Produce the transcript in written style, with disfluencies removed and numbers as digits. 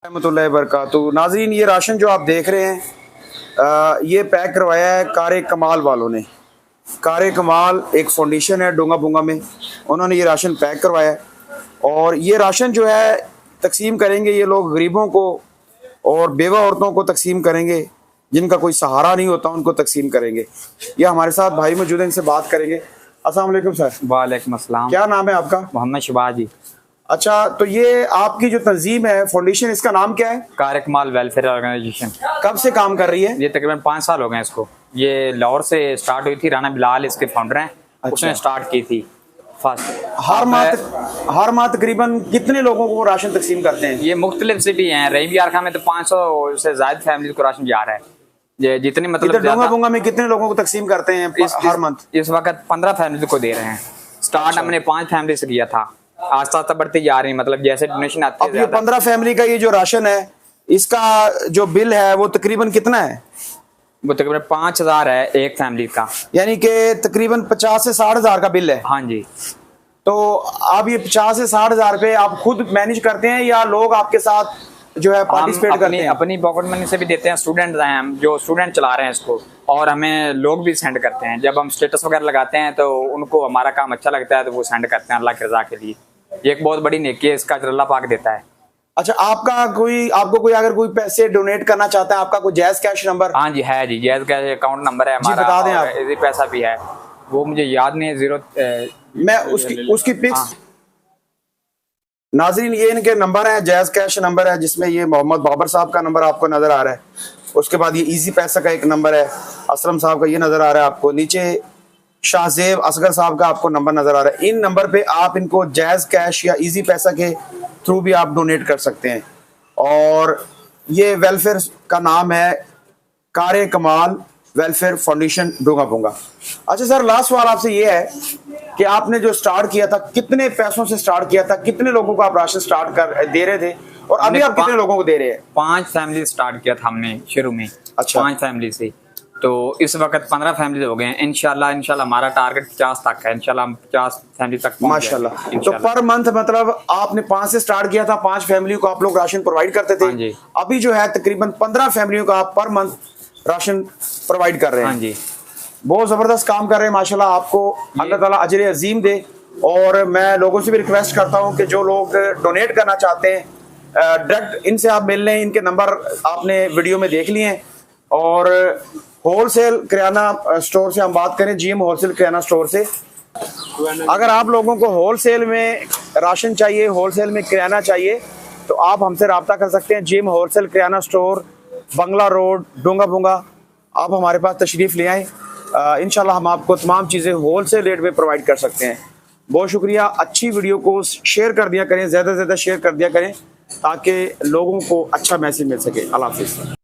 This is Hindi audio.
रहमतुल्लाहि वबरकातुहू। नाज़रीन, ये राशन जो आप देख रहे हैं ये पैक करवाया है कार कमाल वालों ने। कार कमाल एक फाउंडेशन है डोंगा बुंगा में, उन्होंने ये राशन पैक करवाया है और ये राशन जो है तकसीम करेंगे ये लोग गरीबों को और बेवा औरतों को तकसीम करेंगे, जिनका कोई सहारा नहीं होता उनको तकसीम करेंगे। ये हमारे साथ भाई मौजूद हैं, इनसे बात करेंगे। अस्सलाम वालेकुम सर। वालेकुम अस्सलाम। क्या नाम है आपका? मोहम्मद शबाज जी। अच्छा, तो ये आपकी जो तंजीम है फाउंडेशन, इसका नाम क्या है? कार कमाल वेलफेयर ऑर्गेनाइजेशन। कब से काम कर रही है? ये तकरीबन 5 साल हो गए इसको। ये लाहौर से स्टार्ट हुई थी, राना बिलाल इसके फाउंडर हैं। अच्छा। उसने स्टार्ट की थी फर्स्ट। हर माह तकरीबन कितने लोगों को राशन तकसीम करते हैं? ये मुख्तलिफ सिटी हैं। रहीम यार खां में तो 500 से ज्यादा फैमिली को राशन जा रहा है। ये जितनी मतलब डोंगा बुंगा में कितने लोगों को तकसीम करते हैं हर मंथ? इस वक्त 15 फैमिली को दे रहे हैं। स्टार्ट हमने 5 फैमिली से किया था, आस्ता आस्ता बढ़ती जा रही है, मतलब जैसे डोनेशन आती है। अब ये 15 फैमिली का ये जो राशन है, इसका जो बिल है वो तकरीबन कितना है? वो तकरीबन 5000 है एक फैमिली का, यानी कि तकरीबन 50 से 60 हजार का बिल है। हाँ जी। तो आप ये 50 से 60 हजार पे आप खुद मैनेज करते हैं या लोग आपके साथ जो है पार्टिसिपेट करते हैं? अपनी पॉकेट मनी से भी देते हैं। स्टूडेंट हैं हम, जो स्टूडेंट चला रहे हैं इसको, और हमें लोग भी सेंड करते हैं। जब हम स्टेटस वगैरह लगाते हैं तो उनको हमारा काम अच्छा लगता है तो वो सेंड करते हैं अल्लाह की रजा के लिए। ये एक बहुत बड़ी नेकी है, इसका अल्लाह पाक देता है। अच्छा, आपको कोई अगर कोई पैसे डोनेट करना चाहता है, आपका कोई जायज कैश नंबर? हाँ जी है जी, जायज कैश अकाउंट नंबर है हमारा। बता दें आप। इजी पैसा भी है, वो मुझे याद नहीं है। मैं उसकी पिक्स नाज़रीन, ये इनके नंबर है, जायज कैश नंबर है, जिसमें ये मोहम्मद बाबर साहब का नंबर आपको नजर आ रहा है। उसके बाद ये इजी पैसा का एक नंबर है, असलम साहब का ये नजर आ रहा है आपको। नीचे शाहजेब असगर साहब का आपको नंबर नजर आ रहा है। इन नंबर पे आप इनको जायज कैश या इजी पैसा के थ्रू भी आप डोनेट कर सकते हैं। और ये वेलफेयर का नाम है कार कमाल वेलफेयर फाउंडेशन डोंगा बुंगा। अच्छा सर, लास्ट सवाल आपसे ये है कि आपने जो स्टार्ट किया था, कितने पैसों से स्टार्ट किया था, कितने लोगों को आप राशन स्टार्ट कर दे रहे थे और अभी आप कितने लोगों को दे रहे हैं? 5 फैमिली स्टार्ट किया था हमने शुरू में। अच्छा। 5 फैमिली से, तो इस वक्त 15 फैमिली हो गए हैं। इंशाल्लाह हमारा टारगेट 50 तक है। इंशाल्लाह हम 50 फैमिली तक पहुंच माशाल्लाह। तो पर मंथ मतलब आपने 5 से स्टार्ट किया था, 5 फैमिली को आप लोग राशन प्रोवाइड करते थे। हाँ जी। अभी जो है तकरीबन 15 फैमिलियों का आप पर मंथ राशन प्रोवाइड कर रहे हैं। हाँ जी। बहुत जबरदस्त काम कर रहे हैं माशाल्लाह। आपको अल्लाह ताला अजर अजीम दे। और मैं लोगों से भी रिक्वेस्ट करता हूं कि जो लोग डोनेट करना चाहते हैं डायरेक्ट इनसे आप मिल लें। इनके नंबर आपने वीडियो में देख लिए हैं। और होलसेल किराना स्टोर से हम बात करें, जीएम होलसेल किराना स्टोर से, अगर आप लोगों को होलसेल में राशन चाहिए, होलसेल में किराना चाहिए, तो आप हमसे रब्ता कर सकते हैं। जीएम होलसेल किराना स्टोर, बंगला रोड, डोंगा बुंगा। आप हमारे पास तशरीफ़ ले आएँ, इंशाल्लाह हम आपको तमाम चीज़ें होलसेल रेट में प्रोवाइड कर सकते हैं। बहुत शुक्रिया। अच्छी वीडियो को शेयर कर दिया करें, ज़्यादा से ज़्यादा शेयर कर दिया करें ताकि लोगों को अच्छा मैसेज मिल सके। अल्लाह हाफ़िज़।